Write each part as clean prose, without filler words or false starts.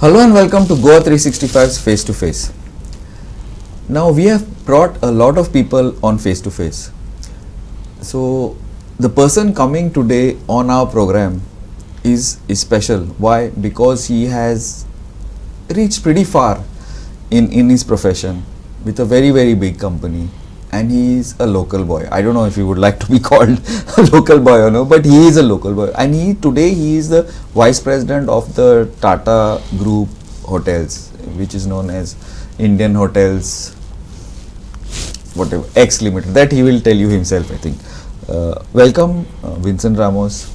Hello and welcome to Goa 365's Face to Face. Now we have brought a lot of people on Face to Face. So the person coming today on our program is special. Why? Because he has reached pretty far in his profession with a very big company, and he is a local boy. I don't know if he would like to be called a local boy or no, but he is a local boy, and today he is the vice president of the Tata Group Hotels, which is known as Indian Hotels whatever X Limited. That he will tell you himself, I think. Welcome, Vincent Ramos.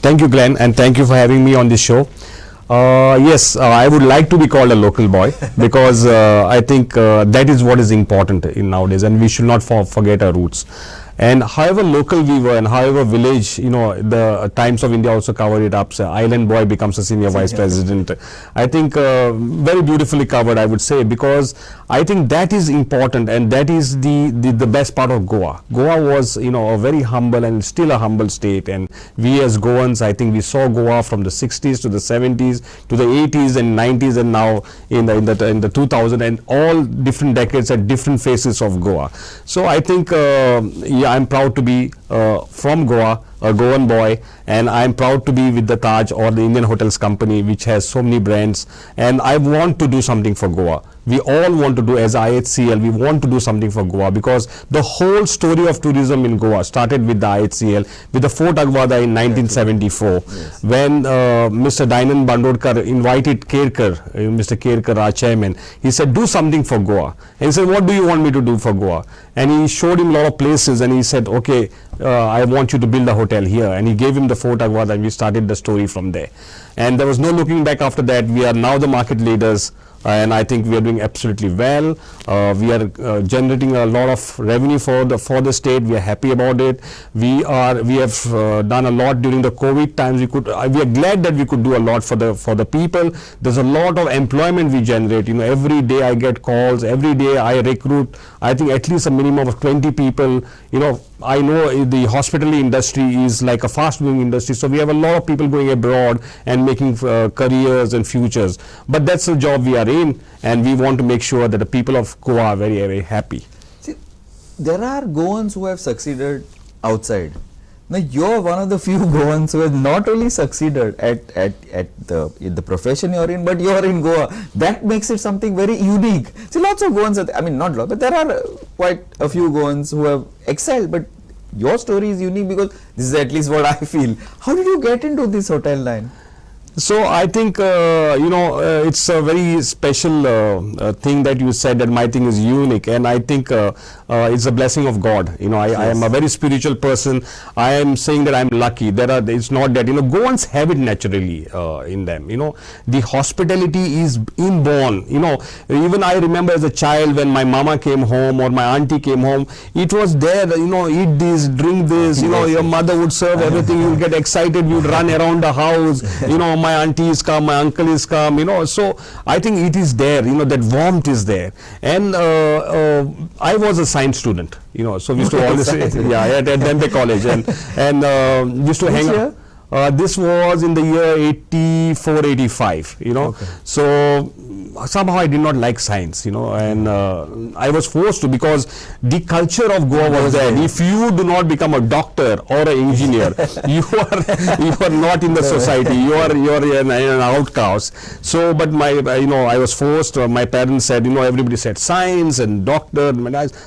Thank you, Glenn, and thank you for having me on this show. Yes, I would like to be called a local boy because I think that is what is important in nowadays, and we should not forget our roots. And however local we were and however village, the Times of India also covered it up. So island boy becomes a senior vice president. I think very beautifully covered, I would say, because I think that is important, and that is the best part of Goa. Goa was, a very humble and still a humble state, and we as Goans, I think we saw Goa from the 60s to the 70s to the 80s and 90s, and now in the 2000s, and all different decades at different phases of Goa. So I think, I'm proud to be from Goa, a Goan boy, and I'm proud to be with the Taj or the Indian Hotels company, which has so many brands, and I want to do something for Goa. We all want to do, as IHCL, we want to do something for Goa, because the whole story of tourism in Goa started with the IHCL, with the Fort Aguada in 1974, yes. When Mr. Dayanand Bandodkar invited Kerkar, Mr. Kerkar, our chairman. He said, do something for Goa. And he said, what do you want me to do for Goa? And he showed him a lot of places, and he said, okay, I want you to build a hotel here. And he gave him the Fort Aguada, and we started the story from there. And there was no looking back after that. We are now the market leaders. And I think we are doing absolutely well. We are generating a lot of revenue for the state. We are happy about it. We have done a lot during the COVID times. We are glad that we could do a lot for the people. There's a lot of employment we generate. Every day I get calls. Every day I recruit, I think, at least a minimum of 20 people. I know the hospitality industry is like a fast-moving industry, so we have a lot of people going abroad and making careers and futures. But that's the job we are in, and we want to make sure that the people of Goa are very happy. See, there are Goans who have succeeded outside. Now you're one of the few Goans who have not only succeeded at the profession you're in, but you're in Goa. That makes it something very unique. See, lots of Goans, not lots, but there are quite a few Goans who have excelled, but your story is unique because this is at least what I feel. How did you get into this hotel line? So I think, it's a very special thing that you said, that my thing is unique, and I think it's a blessing of God. I am a very spiritual person. I am saying that I'm lucky. It's not that, Goans have it naturally in them. The hospitality is inborn. Even I remember as a child when my mama came home or my auntie came home, it was there, eat this, drink this, your mother would serve everything, you would get excited, you would run around the house, my auntie is come, my uncle is come, so I think it is there, that warmth is there. And I was a science student, so we used to always say, at Denver College, and used to hang out. This was in the year 84, 85, Okay. So somehow I did not like science, and I was forced to, because the culture of Goa was there. If you do not become a doctor or an engineer, you are not in the society. You are an outcast. So, but I was forced. My parents said, everybody said science and doctor.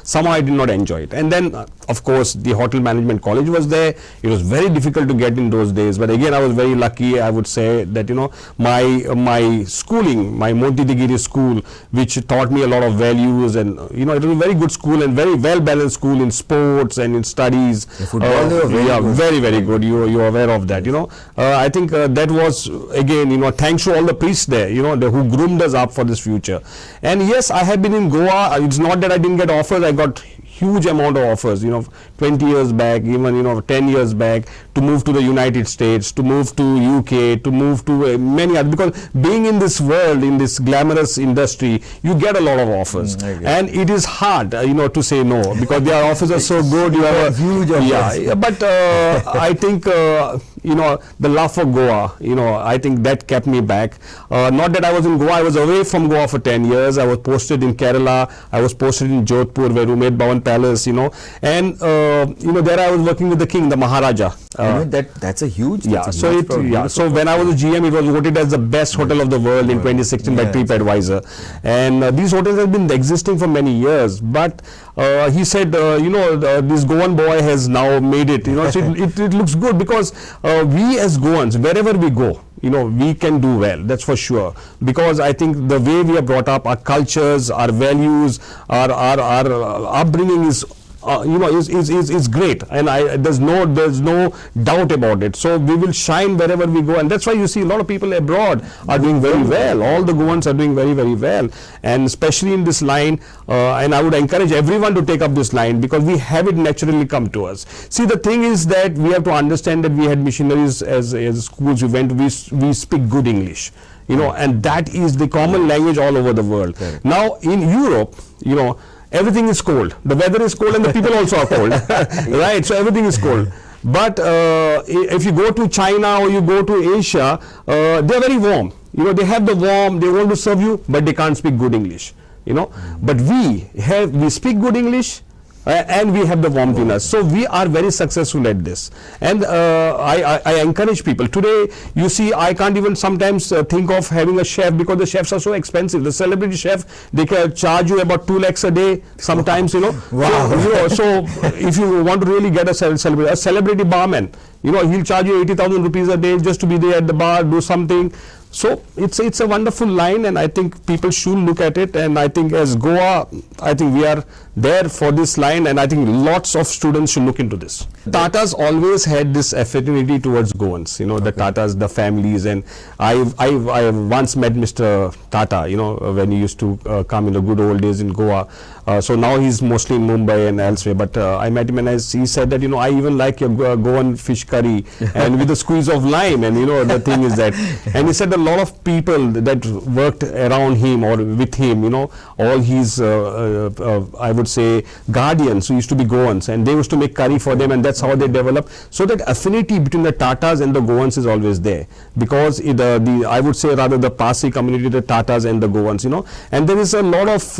Somehow I did not enjoy it. And then, of course, the hotel management college was there. It was very difficult to get in those days. But again, I was very lucky. I would say that my schooling, my Monty Digiri school, which taught me a lot of values, and it was a very good school and very well balanced school in sports and in studies. Very good. You are aware of that. I think that was again, thanks to all the priests there, who groomed us up for this future. And yes, I have been in Goa. It's not that I didn't get offers. I got huge amount of offers, 20 years back, even 10 years back, to move to the United States, to move to UK, to move to many other, because being in this world, in this glamorous industry, you get a lot of offers, and it is hard, to say no, because their offers are so good. You have huge offers. Yeah, but I think the love for Goa, I think that kept me back. Not that I was in Goa, I was away from Goa for 10 years. I was posted in Kerala, I was posted in Jodhpur, where we made Bhavan Palace, and there I was working with the king, the Maharaja. That's a huge. Yeah. So when I was a GM, it was voted as the best hotel of the world in 2016 by TripAdvisor, and these hotels have been existing for many years. But he said, this Goan boy has now made it. So it looks good because we as Goans, wherever we go, we can do well. That's for sure. Because I think the way we are brought up, our cultures, our values, our upbringing is great, and there's no doubt about it. So we will shine wherever we go, and that's why you see a lot of people abroad are doing very well. All the Goans are doing very, very well, and especially in this line, and I would encourage everyone to take up this line because we have it naturally come to us. See, the thing is that we have to understand that we had missionaries as schools we went, we speak good English, and that is the common language all over the world. Correct. Now in Europe, everything is cold. The weather is cold and the people also are cold, right? So everything is cold. But if you go to China or you go to Asia, they are very warm. They have the warm, they want to serve you, but they can't speak good English. But we speak good English, and we have the warmth in us. So we are very successful at this. And I encourage people. Today, you see, I can't even sometimes think of having a chef because the chefs are so expensive. The celebrity chef, they can charge you about 2 lakhs a day sometimes, Wow. So if you want to really get a celebrity barman, he'll charge you 80,000 rupees a day just to be there at the bar, do something. So it's a wonderful line, and I think people should look at it. And I think as Goa, I think we are there for this line, and I think lots of students should look into this. Tatas always had this affinity towards Goans, the Tatas, the families, and I once met Mr. Tata, when he used to come in the good old days in Goa. So now he's mostly in Mumbai and elsewhere, but I met him and he said that, I even like your Goan fish curry and with a squeeze of lime, and the thing is that, and he said a lot of people that worked around him or with him, all his, I would say, guardians who used to be Goans, and they used to make curry for them, and that's how they developed. So that affinity between the Tatas and the Goans is always there, because I would say rather the Parsi community, the Tatas and the Goans, and there is a lot of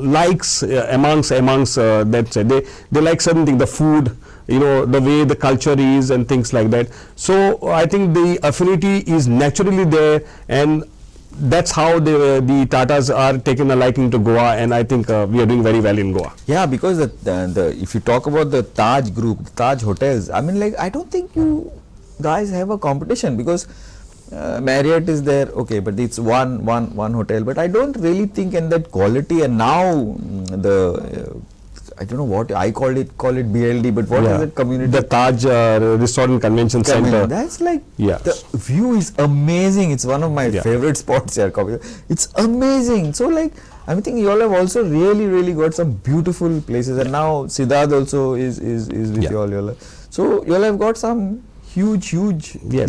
likes amongst that they like certain things, the food, the way the culture is and things like that. So I think the affinity is naturally there, and that's how the Tatas are taking a liking to Goa, and I think we are doing very well in Goa. Yeah, because if you talk about the Taj group, Taj hotels, I mean, I don't think you guys have a competition, because Marriott is there, okay, but it's one hotel, but I don't really think in that quality. And now I don't know what I call it BLD, but what is it, community? The Taj Resort and Convention Center. That's the view is amazing. It's one of my favorite spots here. It's amazing. So I think you all have also really got some beautiful places, and now Siddharth also is with you all. So you all have got some huge.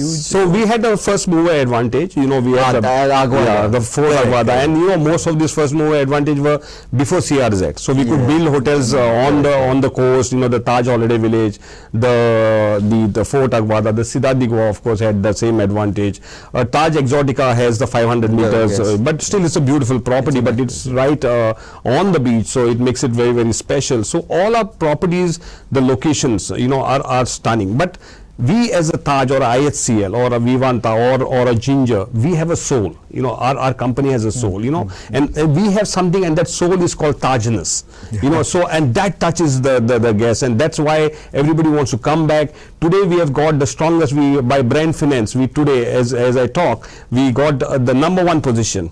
So we had a first mover advantage. We had the Fort Aguada, and most of this first mover advantage were before CRZ. So we could build hotels on the coast. The Taj Holiday Village, the Fort Aguada, the Siddharth Goa, of course, had the same advantage. Taj Exotica has the 500 meters, but still it's a beautiful property. But it's right on the beach, so it makes it very special. So all our properties, the locations, are stunning. But we as a Taj or a IHCL or a Vivanta or a Ginger, we have a soul. Our company has a soul, and we have something, and that soul is called Tajiness. So, and that touches the guests, and that's why everybody wants to come back. Today we have got the strongest, by brand finance, today as I talk, we got the #1 position.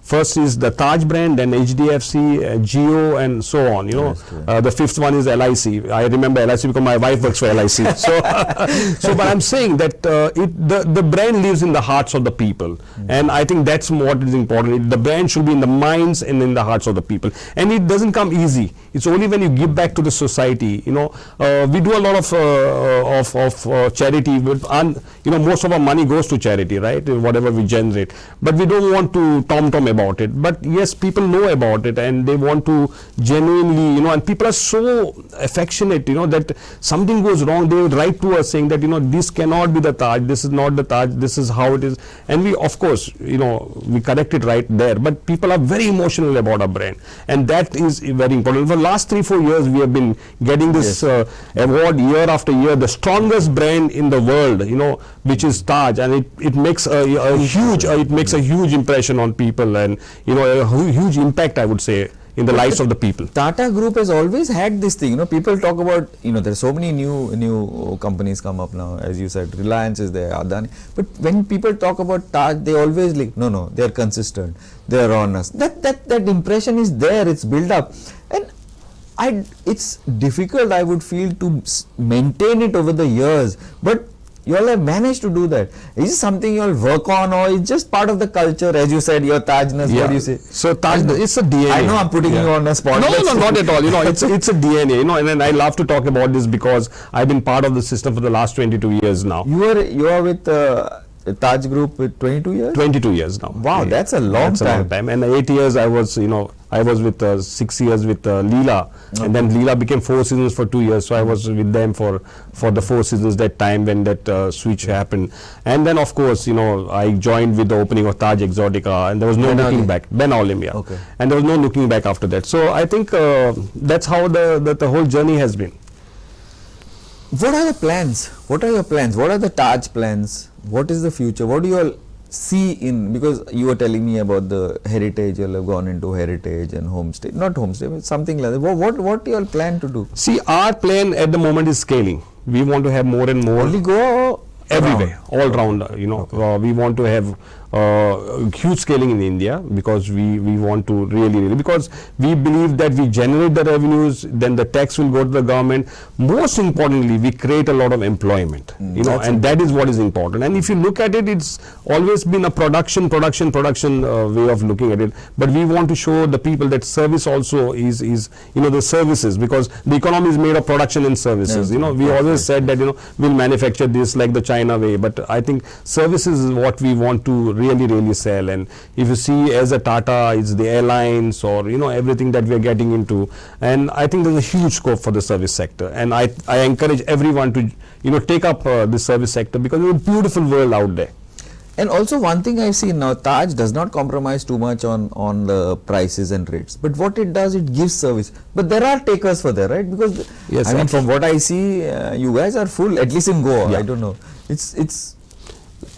First is the Taj brand, then HDFC, Geo, and so on. The fifth one is LIC. I remember LIC because my wife works for LIC. So but I'm saying that the brand lives in the hearts of the people, and I think that's what is important. The brand should be in the minds and in the hearts of the people, and it doesn't come easy. It's only when you give back to the society. We do a lot of charity, but most of our money goes to charity, right? Whatever we generate, but we don't want to tom about it. But yes, people know about it, and they want to genuinely, and people are so affectionate, that something goes wrong, they would write to us saying that, this cannot be the Taj, this is not the Taj, this is how it is. And we, of course, we correct it right there. But people are very emotional about our brand. And that is very important. For the last 3-4 years, we have been getting this award year after year, the strongest brand in the world, which is Taj. And it makes a huge impression on people, and, a huge impact, I would say, in the lives of the people. Tata Group has always had this thing, people talk about, there's so many new companies come up now, as you said, Reliance is there, Adani, but when people talk about Taj, they always like, no, they're consistent, they're honest. That impression is there, it's built up, and it's difficult, I would feel, to maintain it over the years, but you all have managed to do that. Is it something you all work on, or it's just part of the culture, as you said, your Tajiness, what do you say? So Taj, it's a DNA. I know I'm putting you on a spot. No, not at all. It's a DNA, and I love to talk about this because I've been part of the system for the last 22 years now. You are with Taj Group with 22 years? 22 years now. Wow, that's a long time. And 8 years I was, I was with 6 years with Leela, and then Leela became 4 seasons for 2 years. So I was with them for the 4 seasons that time when that switch happened. And then of course, I joined with the opening of Taj Exotica, and there was no looking back. Ben Olim, yeah. Okay. And there was no looking back after that. So I think that's how the whole journey has been. What are the plans? What are your plans? What are the Taj plans? What is the future? What do you all see in, because you were telling me about the heritage, you all have gone into heritage and homestay, not homestay, but something like that. What do you all plan to do? See, our plan at the moment is scaling. We want to have more and more. Only go everywhere, all round, Okay. We want to have huge scaling in India, because we want to really, because we believe that we generate the revenues, then the tax will go to the government. Most importantly, we create a lot of employment, and that is what is important. And if you look at it, it's always been a production way of looking at it. But we want to show the people that service also is the services, because the economy is made of production and services. We always said that we'll manufacture this like the China way, but I think services is what we want to really sell. And if you see, as a Tata, it's the airlines or everything that we are getting into, and I think there's a huge scope for the service sector, and I encourage everyone to take up the service sector, because it's a beautiful world out there. And also one thing I've seen now, Taj does not compromise too much on the prices and rates, but what it does, it gives service. But there are takers for that, right? Because yes, I mean, from what I see, you guys are full, at least in Goa. Yeah. I don't know. It's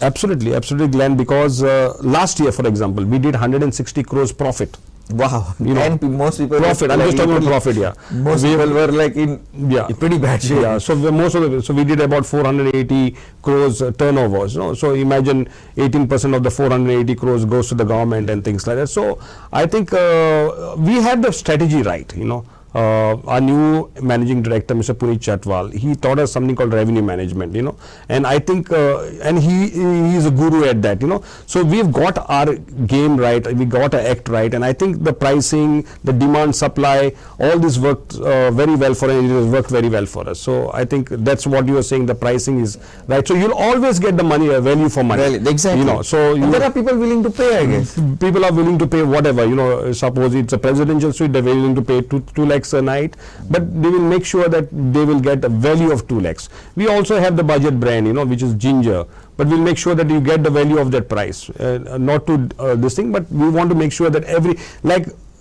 absolutely, Glenn, because last year, for example, we did 160 crores profit. Wow. And most people profit. I'm just talking about profit. Yeah. Most people were like in pretty bad shape. Yeah. So we did about 480 crores turnovers. So imagine 18% of the 480 crores goes to the government and things like that. So I think we had the strategy right. Our new managing director, Mr. Puneet Chatwal, he taught us something called revenue management, and I think, and he is a guru at that, So we've got our game right, we got our act right, and I think the pricing, the demand, supply, all this worked very well for us. It has worked very well for us. So I think that's what you were saying. The pricing is right. So you'll always get the money, value for money. Well, exactly. So there are people willing to pay, I guess. People are willing to pay whatever. Suppose it's a presidential suite, they're willing to pay 2 lakhs a night, but they will make sure that they will get a value of 2 lakhs. We also have the budget brand, which is Ginger, but we'll make sure that you get the value of that price, not to this thing, but we want to make sure that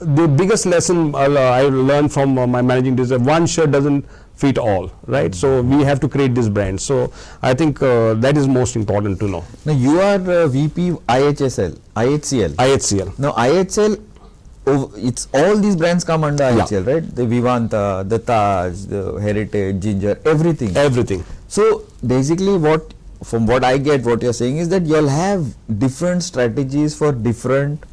the biggest lesson I learned from my managing director, one shirt doesn't fit all, right? So we have to create this brand. So I think that is most important to know. Now you are VP IHCL. Now IHCL, it's all these brands come under IHL, right? The Vivanta, the Taj, the Heritage, Ginger, everything. So basically, from what I get, what you're saying is that you'll have different strategies for different.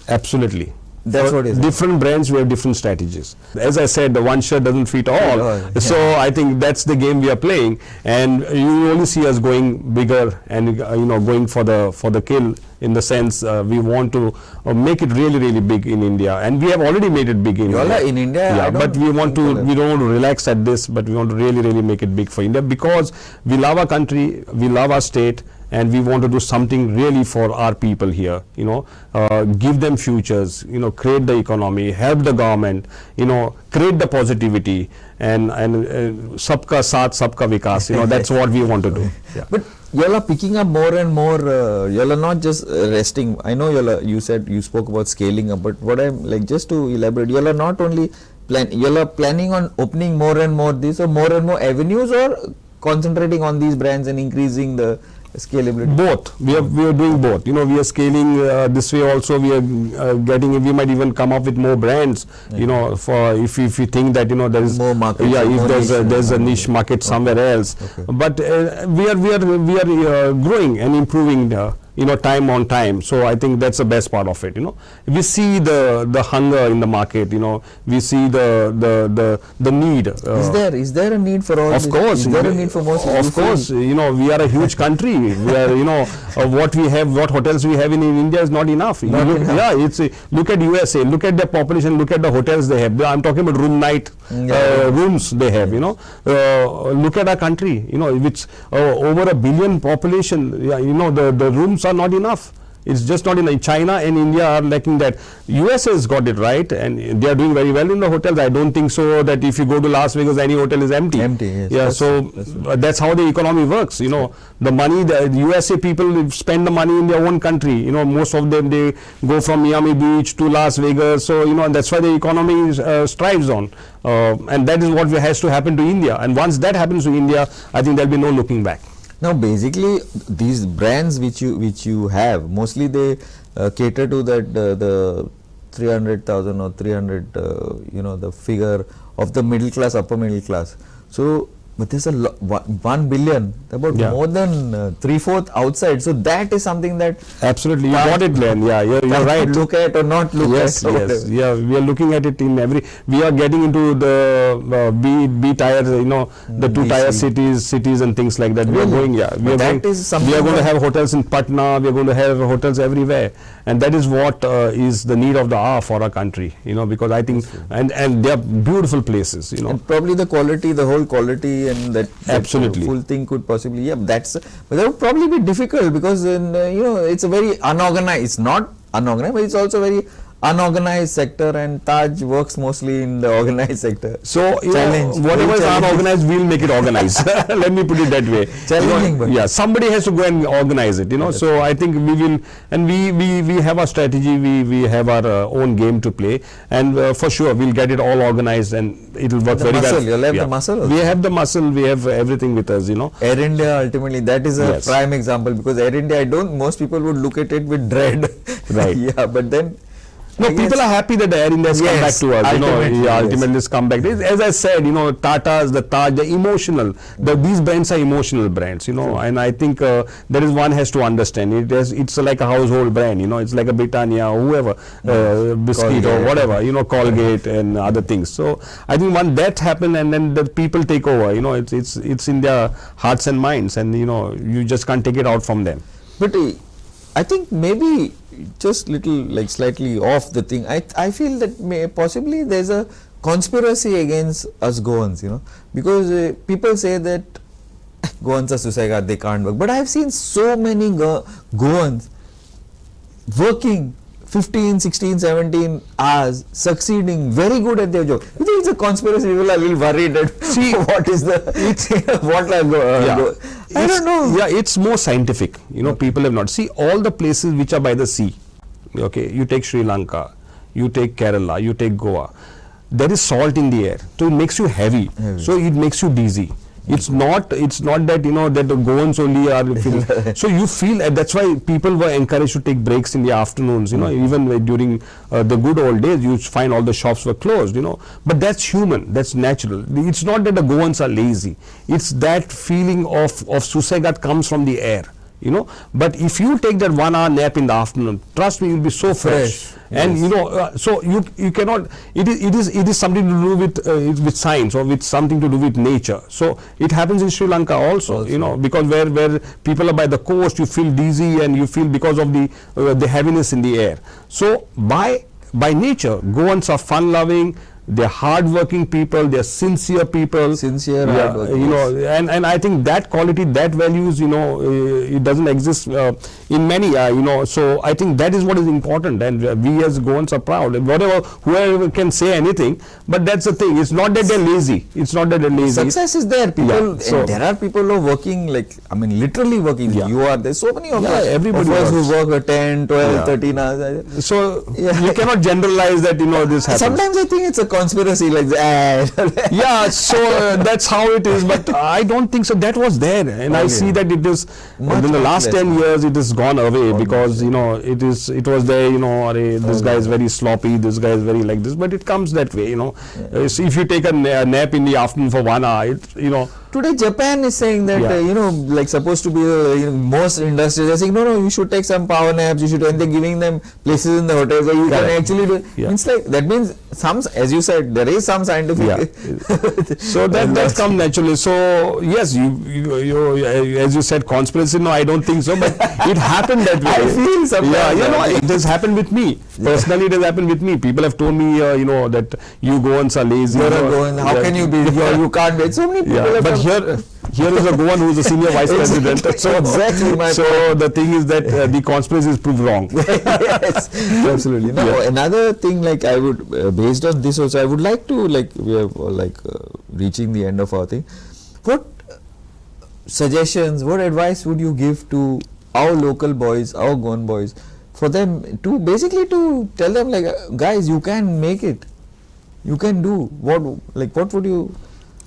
Absolutely. That's what it is. Different brands, we have different strategies. As I said, the one shirt doesn't fit all. So I think that's the game we are playing, and you only see us going bigger and going for the kill. In the sense, we want to make it really big in India, and we have already made it big in India. In India, yeah, but we don't want to relax at this, but we want to really make it big for India, because we love our country, we love our state, and we want to do something really for our people here, give them futures, create the economy, help the government, create the positivity, and sabka saath, sabka vikas, that's what we want to do. Yeah. But y'all are picking up more and more, y'all are not just resting. I know you said you spoke about scaling up, but what I'm like, just to elaborate, y'all are not only y'all are planning on opening more and more more and more avenues, or concentrating on these brands and increasing the scalability? Both. We are doing both. We are scaling this way also. We are we might even come up with more brands. For if we think that there is more market. Yeah, if there's a niche market somewhere else. Okay. But we are growing and improving. Time on time. So I think that's the best part of it. We see the hunger in the market. We see the need. Is there a need for all? Of course. Is there a need for more? Of course. We are a huge country. We are what hotels we have in India is not enough. Look at USA. Look at their population. Look at the hotels they have. I'm talking about rooms they have. Look at our country. Which over 1 billion population. The rooms are not enough. It's just not enough. China and India are lacking that. US has got it right, and they are doing very well in the hotels. I don't think so that if you go to Las Vegas, any hotel is empty. Empty, yes. Yeah, that's how the economy works. The money, the USA people spend the money in their own country. Most of them, they go from Miami Beach to Las Vegas. So, and that's why the economy strives on. And that is what has to happen to India. And once that happens to India, I think there'll be no looking back. Now, basically, these brands which you have, mostly they cater to that the 300,000 or 300, the figure of the middle class, upper middle class. So, but there's 1 billion, about more than 3/4 outside. So that is something that absolutely you got it, Glenn. Yeah, you're right. Look at or not look at. Yes. Yeah, we are looking at it in every. We are getting into the B tier, the 2-tier cities and things like that. We are going. Yeah, we are going. We are going to have hotels in Patna. We are going to have hotels everywhere, and that is what is the need of the hour for our country. Because I think and they are beautiful places. And probably the quality, the whole quality. And that absolutely full thing could possibly but that would probably be difficult because it's a very unorganized. It's not unorganized, but it's also very unorganized sector, and Taj works mostly in the organized sector. So whatever is unorganized, we'll make it organized. Let me put it that way. Challenging, somebody has to go and organize it. So I think we will, and we have our strategy. We have our own game to play, and for sure we'll get it all organized, and it will work very well. You'll have the muscle also. We have the muscle. We have everything with us. Air India, ultimately, that is a prime example, because Air India, most people would look at it with dread. Right. Yeah, but then. No, people are happy that the Air India has come back to us. Ultimately it's come back. As I said, Tata's, the Taj, the emotional. These brands are emotional brands, and I think that is one has to understand. It's like a household brand, it's like a Britannia or whoever, Biscuit or whatever, Colgate and other things. So I think when that happens, and then the people take over, it's in their hearts and minds, and you just can't take it out from them. But I think maybe just little slightly off the thing. I feel that possibly there's a conspiracy against us Goans, because people say that Goans are suicide, they can't work. But I've seen so many Goans working 15, 16, 17 hours, succeeding, very good at their job. You think it's a conspiracy? People are a little worried that what is the I don't know. Yeah, it's more scientific. People have not. See, all the places which are by the sea. Okay, you take Sri Lanka, you take Kerala, you take Goa. There is salt in the air, so it makes you heavy. So it makes you dizzy. It's not that that the Goans only are so you feel that's why people were encouraged to take breaks in the afternoons, even during the good old days you find all the shops were closed, but that's human, that's natural. It's not that the Goans are lazy, it's that feeling of suicide comes from the air. But if you take that 1 hour nap in the afternoon, trust me, you'll be so fresh. And so you cannot. It is something to do with science, or with something to do with nature. So it happens in Sri Lanka also. Because where people are by the coast, you feel dizzy, and you feel because of the heaviness in the air. So by nature, Goans are fun loving. they're hardworking people, they're sincere people. Sincere, Yeah, hardworking. you know, and I think that quality, that values, you know, it doesn't exist in many, you know. So I think that is what is important, and we as Goans are proud. Whatever, whoever can say anything, but that's the thing. It's not that they're lazy. It's not that they're lazy. Success is there. People, Yeah, so- and there are people who are working, like, I mean, literally working. Yeah. You are, there's so many of Yeah, us, everybody of us who works. work 10, 12, Yeah. 13 hours. So Yeah. you cannot generalize that, you know, this happens. Sometimes I think it's a conspiracy, like, Yeah, so that's how it is, but I don't think so. That was there, and I Okay. see that it is Much, in the much last less. 10 years it has gone away, Almost, because, you know, it was there, you know, this guy is very sloppy, this guy is very like this, but it comes that way, you know. So if you take a nap in the afternoon for 1 hour, you know. Today Japan is saying that, Yeah. you know, like, supposed to be most industries are saying, no, you should take some power naps, you should, and they're giving them places in the hotels where you can Correct. actually do. Yeah. Means, like, that means some, as you said, there is some scientific. Yeah. So that comes naturally. So yes, you as you said, conspiracy. No, I don't think so. But it happened that way. I feel sometimes. Yeah, you know, it has happened with me. Personally, it has happened with me. People have told me, you know, that you Goans are lazy. You're you a know. Goan. How Yeah. can you be? You can't be. So many people. Yeah, have but come- here is a Goan who is a senior vice president. So Exactly my So the thing is that the conspiracy is proved wrong. Yes, absolutely. Now, Yeah. another thing, like, I would, based on this also, I would like to, like, we are reaching the end of our thing. What suggestions, what advice would you give to our local boys, our Goan boys, for them to basically to tell them, like, guys, you can make it, you can do what, like, what would you?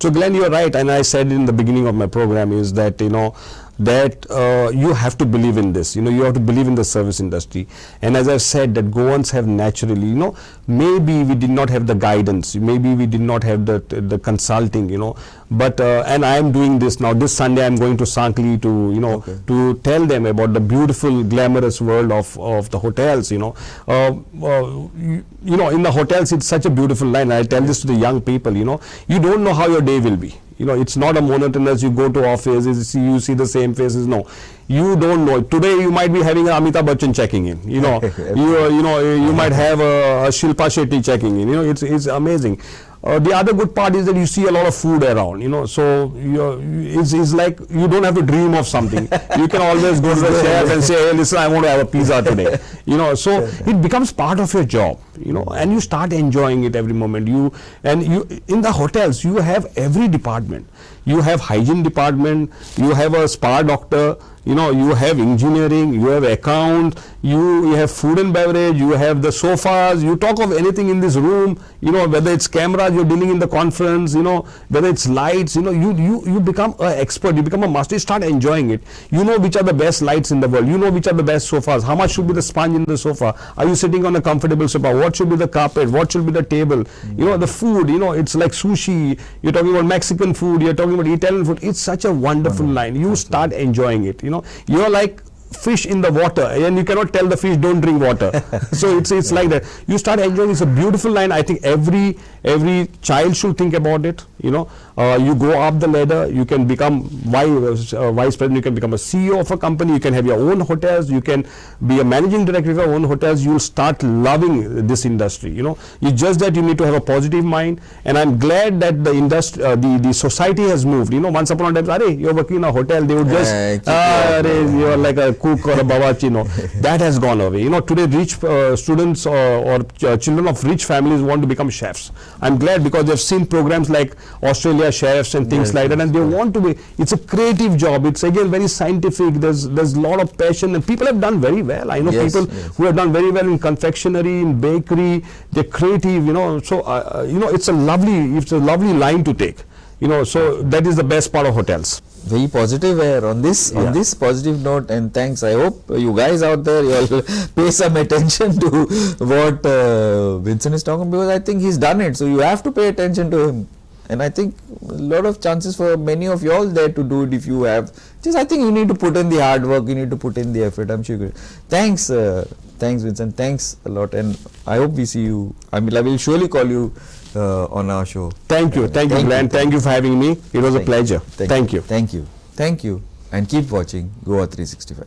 So Glenn, you're right, and I said in the beginning of my program is that, you know, that you have to believe in this. You know, you have to believe in the service industry. And as I've said, that Goans have naturally, you know, maybe we did not have the guidance, maybe we did not have the consulting, you know, but and I am doing this now. This Sunday I'm going to Sankli to, you know, to tell them about the beautiful, glamorous world of the hotels. You know, you know, in the hotels it's such a beautiful line. I tell this to the young people. You know, you don't know how your day will be. You know, it's not a monotonous, you go to office, you see the same faces. No, you don't know. Today you might be having a Amitabh Bachchan checking in. You know, you might have a Shilpa Shetty checking in. You know, it's amazing. The other good part is that you see a lot of food around, you know, so it's like you don't have to dream of something. You can always go to the chef and say, hey, listen, I want to have a pizza today, you know, so it becomes part of your job, you know, and you start enjoying it every moment. In the hotels, you have every department. You have hygiene department, you have a spa doctor, you know, you have engineering, you have account, you have food and beverage, you have the sofas. You talk of anything in this room, you know, whether it's cameras you're dealing in the conference, you know, whether it's lights, you know, you become an expert, you become a master, you start enjoying it. You know which are the best lights in the world, you know which are the best sofas, how much should be the sponge in the sofa, are you sitting on a comfortable sofa, what should be the carpet, what should be the table, you know, the food, you know, it's like sushi, you're talking about Mexican food, you're talking about Italian food. It's such a wonderful line. You start enjoying it, you know, you're like fish in the water, and you cannot tell the fish don't drink water. So it's like that. You start enjoying. It's a beautiful line. I think every child should think about it. You know, you go up the ladder, you can become vice president, you can become a CEO of a company, you can have your own hotels, you can be a managing director of your own hotels. You'll start loving this industry. You know, it's just that you need to have a positive mind, and I'm glad that the industry, the society has moved. You know, once upon a time, you're working in a hotel, they would just you're like a cook or a bawachi. You know, that has gone away. You know, today rich students or children of rich families want to become chefs. I'm glad, because they've seen programs like Australia Chefs and things like that, and they want to be. It's a creative job. It's again very scientific. There's a lot of passion, and people have done very well. I know people who have done very well in confectionery, in bakery. They're creative. You know, so you know, it's a lovely line to take. You know, so that is the best part of hotels. Very positive air on this positive note, and thanks. I hope you guys out there, you'll pay some attention to what Vincent is talking, because I think he's done it, so you have to pay attention to him. And I think a lot of chances for many of you all there to do it if you have. Just I think you need to put in the hard work, you need to put in the effort. I'm sure. Thanks, Vincent. Thanks a lot, and I hope we see you. I mean, I will surely call you on our show. Thank you, Glenn. Thank you for having me. It was a pleasure. Thank you. Thank you, and keep watching Goa 365.